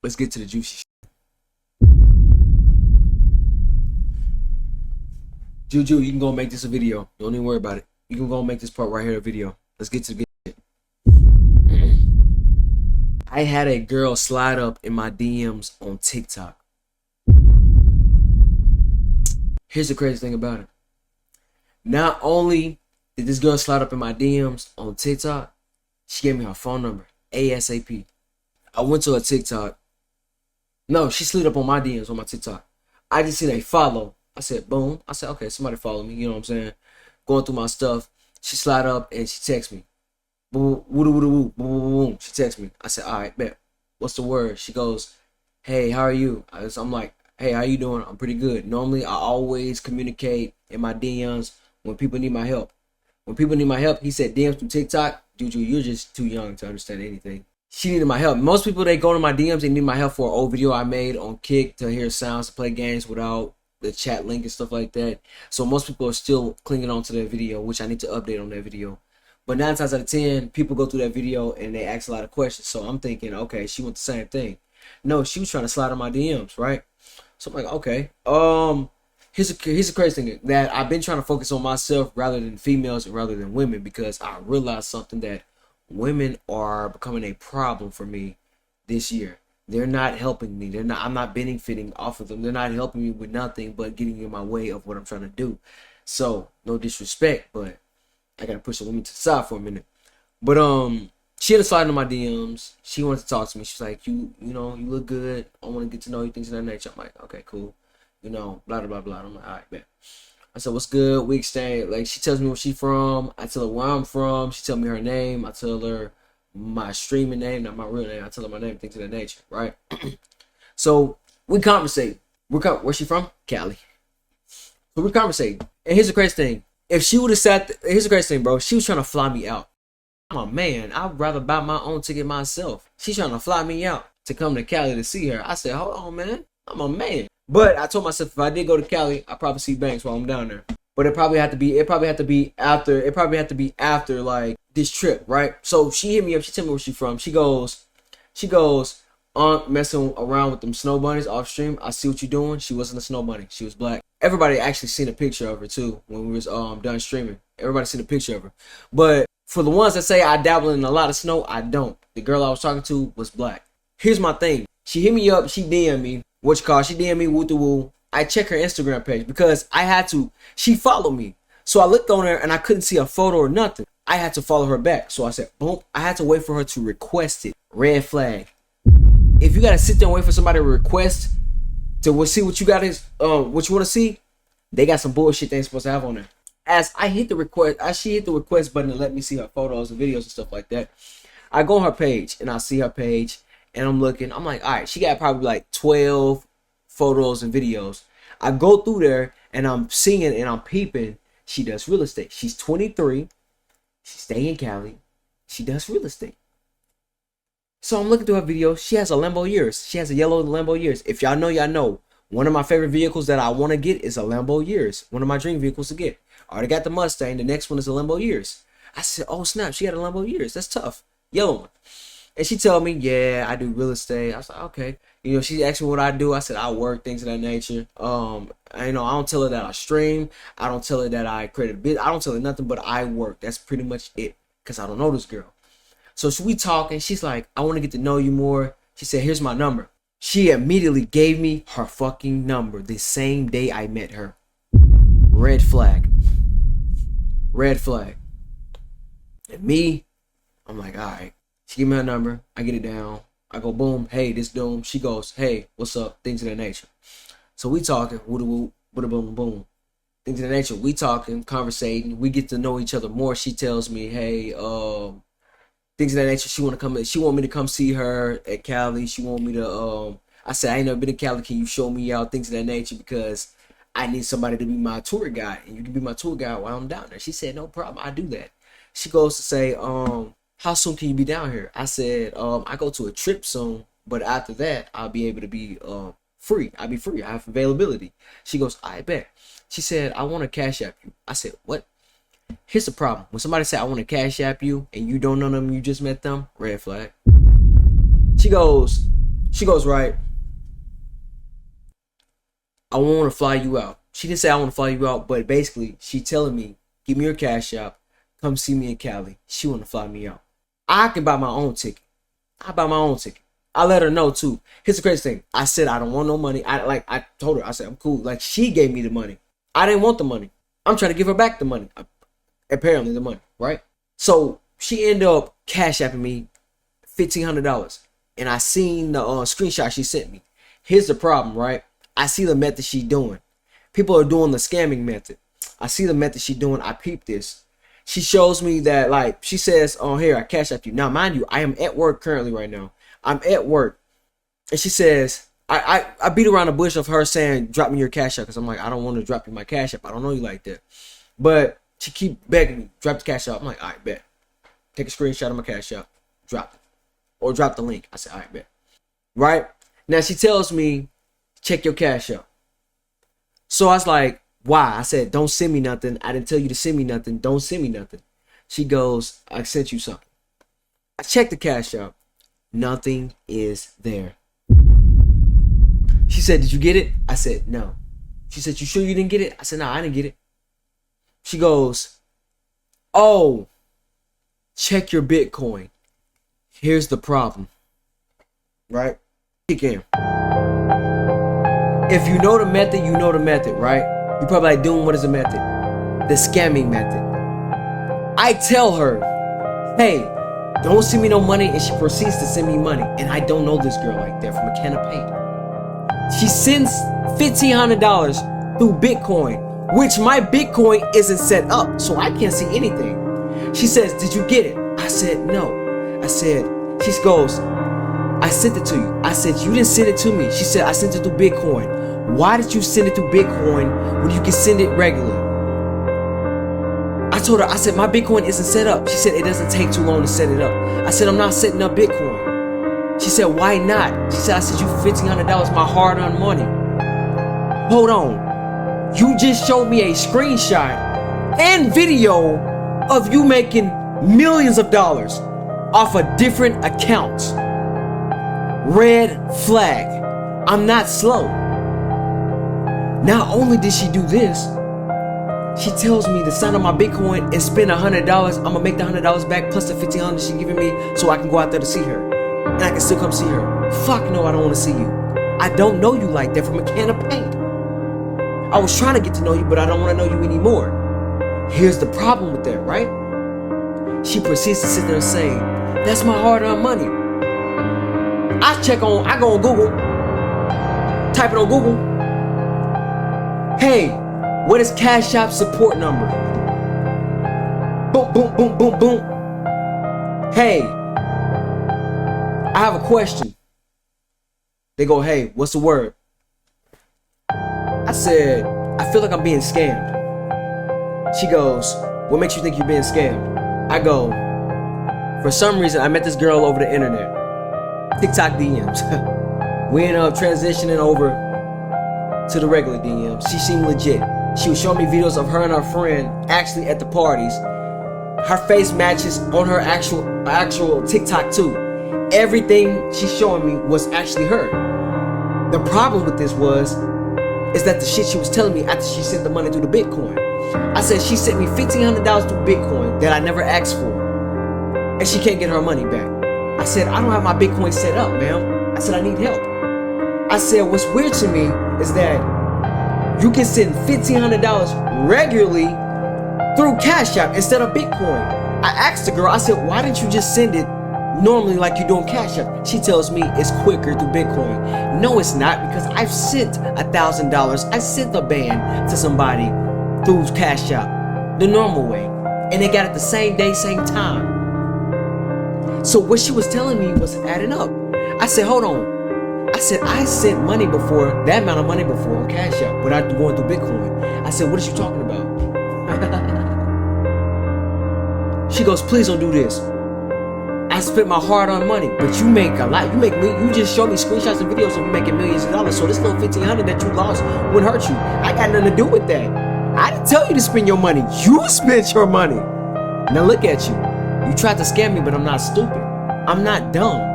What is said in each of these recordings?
Let's get to the juicy shit. Juju, you can go and make this a video. Don't even worry about it. You can go and make this part right here a video. Let's get to the good shit. I had a girl slide up in my DMs on TikTok. Here's the crazy thing about it. Not only did this girl slide up in my DMs on TikTok, she gave me her phone number ASAP. I went to her TikTok. No, she slid up on my DMs on my TikTok. I just seen a follow. I said, boom. I said, okay, somebody follow me. You know what I'm saying? Going through my stuff. She slide up and she texts me. Boom, woo, woo, woo, boom, boom. She texts me. I said, all right, bet. What's the word? She goes, hey, how are you? I'm like, hey, how you doing? I'm pretty good. Normally, I always communicate in my DMs when people need my help. When people need my help, he said DMs through TikTok. Juju, you're just too young to understand anything. She needed my help. Most people, they go to my DMs, they need my help for an old video I made on Kick to hear sounds, to play games without the chat link and stuff like that. So most people are still clinging on to that video, which I need to update on that video. But 9 times out of 10, people go through that video and they ask a lot of questions. So I'm thinking, okay, she wants the same thing. No, she was trying to slide on my DMs, right? So I'm like, okay. Here's a crazy thing that I've been trying to focus on myself rather than females and rather than women, because I realized something, that women are becoming a problem for me this year. They're not helping me. I'm not benefiting off of them. They're not helping me with nothing but getting in my way of what I'm trying to do. So no disrespect, but I gotta push the women to the side for a minute. But she had a slide in my DMs. She wanted to talk to me. She's like, you know, you look good. I want to get to know you, things of that nature. I'm like, okay, cool. You know, blah, blah, blah. I'm like, all right, bet. I said, what's good? We exchange. Like, she tells me where she's from. I tell her where I'm from. She tells me her name. I tell her my streaming name, not my real name. I tell her my name, things of that nature, right? So we conversate. Where's she from? Cali. So we conversate. And here's the crazy thing. If she would have here's the crazy thing, bro. She was trying to fly me out. I'm a man. I'd rather buy my own ticket myself. She's trying to fly me out to come to Cali to see her. I said, hold on, man. I'm a man. But I told myself, if I did go to Cali, I'd probably see Banks while I'm down there. But it probably had to be after like this trip, right? So she hit me up. She tell me where she's from. She goes, messing around with them snow bunnies off stream. I see what you're doing. She wasn't a snow bunny. She was black. Everybody actually seen a picture of her too when we was done streaming. Everybody seen a picture of her. But for the ones that say I dabble in a lot of snow, I don't. The girl I was talking to was black. Here's my thing. She hit me up. She DM me. She DM me woo to woo. I check her Instagram page because I had to. She followed me. So I looked on her and I couldn't see a photo or nothing. I had to follow her back. So I said, boom. I had to wait for her to request it. Red flag. If you got to sit there and wait for somebody to request to see what you got is what you want to see, they got some bullshit they ain't supposed to have on there. As I hit the request, she hit the request button to let me see her photos and videos and stuff like that. I go on her page and I see her page and I'm looking. I'm like, all right, she got probably like 12 photos and videos. I go through there and I'm seeing and I'm peeping. She does real estate. She's 23. She stay in Cali. She does real estate. So I'm looking through her videos. She has a Lambo Years. She has a yellow Lambo Years. If y'all know, y'all know. One of my favorite vehicles that I want to get is a Lambo Years. One of my dream vehicles to get. I already got the Mustang. The next one is a Lambo Years. I said, oh snap, she got a Lambo Years. That's tough. Yellow one. And she told me, yeah, I do real estate. I was like, okay. You know, she asked me what I do. I said, I work, things of that nature. I don't tell her that I stream. I don't tell her that I create a business. I don't tell her nothing, but I work. That's pretty much it. Because I don't know this girl. So we talk and she's like, I want to get to know you more. She said, here's my number. She immediately gave me her fucking number the same day I met her. Red flag. Red flag. And me, I'm like, all right. She give me her number. I get it down. I go, boom. Hey, this Doom. She goes, hey, what's up? Things of that nature. So we talking. Woo-da-woo, boom, boom. Things of that nature. We talking, conversating. We get to know each other more. She tells me, hey, things of that nature. She want me to come see her at Cali. She want me to I said, I ain't never been to Cali. Can you show me out? Things of that nature, because I need somebody to be my tour guide, and you can be my tour guide while I'm down there. She said, no problem, I do that. She goes to say, how soon can you be down here? I said, I go to a trip soon, but after that I'll be able to be free. I'll be free. I have availability. She goes, I bet. She said, I want to cash app you. I said, what? Here's the problem. When somebody say I want to cash app you and you don't know them, you just met them, red flag. She goes, She goes, right, I want to fly you out. She didn't say I want to fly you out, but basically she telling me, give me your cash app, come see me in Cali. She want to fly me out. I can buy my own ticket. I buy my own ticket. I let her know too. Here's the crazy thing. I said I don't want no money. I told her, I said I'm cool. Like, she gave me the money. I didn't want the money. I'm trying to give her back the money. Apparently the money, right? So she ended up cash apping me $1,500. And I seen the screenshot she sent me. Here's the problem, right? I see the method she doing. People are doing the scamming method. I see the method she doing. I peeped this. She shows me that, like, she says, oh, here, I cash app you. Now, mind you, I am at work currently right now. I'm at work. And she says, I beat around the bush of her saying, drop me your cash app. Because I'm like, I don't want to drop you my cash app. I don't know you like that. But she keep begging me, drop the cash app. I'm like, all right, bet. Take a screenshot of my cash app. Drop it. Or drop the link. I said, all right, bet. Right? Now, she tells me, check your cash app. So I was like, why? I said, don't send me nothing. I didn't tell you to send me nothing. Don't send me nothing. She goes, I sent you something. I checked the cash app. Nothing is there. She said, did you get it? I said, no. She said, you sure you didn't get it? I said, no, I didn't get it. She goes, oh, check your Bitcoin. Here's the problem. Right? Again. If you know the method, you know the method, right? You're probably like, doing what is the method? The scamming method. I tell her, hey, don't send me no money, and she proceeds to send me money. And I don't know this girl like that from a can of paint. She sends $1,500 through Bitcoin, which my Bitcoin isn't set up, so I can't see anything. She says, did you get it? I said, no. I said, she goes, I sent it to you. I said, you didn't send it to me. She said, I sent it through Bitcoin. Why did you send it through Bitcoin when you can send it regularly? I told her, I said, my Bitcoin isn't set up. She said, it doesn't take too long to set it up. I said, I'm not setting up Bitcoin. She said, why not? She said, I sent you $1,500, my hard-earned money. Hold on. You just showed me a screenshot and video of you making millions of dollars off of different accounts. Red flag. I'm not slow. Not only did she do this, she tells me to sign up my Bitcoin and spend $100. I'm gonna make the $100 back plus the $1,500 she giving me so I can go out there to see her. And I can still come see her. Fuck no, I don't want to see you. I don't know you like that from a can of paint. I was trying to get to know you, but I don't want to know you anymore. Here's the problem with that, right? She proceeds to sit there and say, that's my hard-earned money. I go on Google, type it on Google. Hey, what is Cash App support number? Boom, boom, boom, boom, boom. Hey, I have a question. They go, hey, what's the word? I said, I feel like I'm being scammed. She goes, what makes you think you're being scammed? I go, for some reason, I met this girl over the internet. TikTok DMs. We ended up transitioning over to the regular DMs. She seemed legit. She was showing me videos of her and her friend actually at the parties. Her face matches on her actual TikTok too. Everything she's showing me was actually her. The problem with this is that the shit she was telling me after she sent the money through the Bitcoin. I said she sent me $1,500 through Bitcoin that I never asked for, and she can't get her money back. I said, I don't have my Bitcoin set up, ma'am. I said, I need help. I said, what's weird to me is that you can send $1,500 regularly through Cash App instead of Bitcoin. I asked the girl, I said, why didn't you just send it normally like you're doing Cash App? She tells me it's quicker through Bitcoin. No, it's not, because I've sent $1,000. I sent the band to somebody through Cash App the normal way, and they got it the same day, same time. So what she was telling me was adding up. I said, hold on. I said, I sent money before, that amount of money before on Cash App without going through Bitcoin. I said, what is you talking about? She goes, please don't do this. I spent my hard-earned money, but you make a lot. You just showed me screenshots and videos of you making millions of dollars. So this little $1,500 that you lost wouldn't hurt you. I got nothing to do with that. I didn't tell you to spend your money. You spent your money. Now look at you. You tried to scam me, but I'm not stupid. I'm not dumb.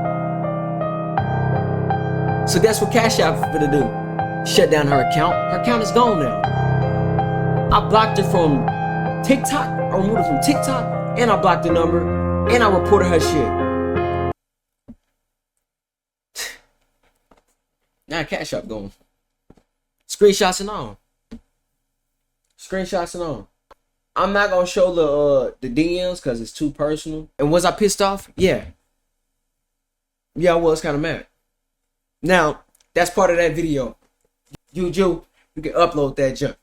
So guess what Cash App finna do? Shut down her account. Her account is gone now. I blocked her from TikTok. I removed her from TikTok, and I blocked the number, and I reported her shit. Now Cash App gone. Screenshots and all. Screenshots and all. I'm not gonna show the DMs because it's too personal. And was I pissed off? Yeah. Yeah, I was kind of mad. Now, that's part of that video. You can upload that junk.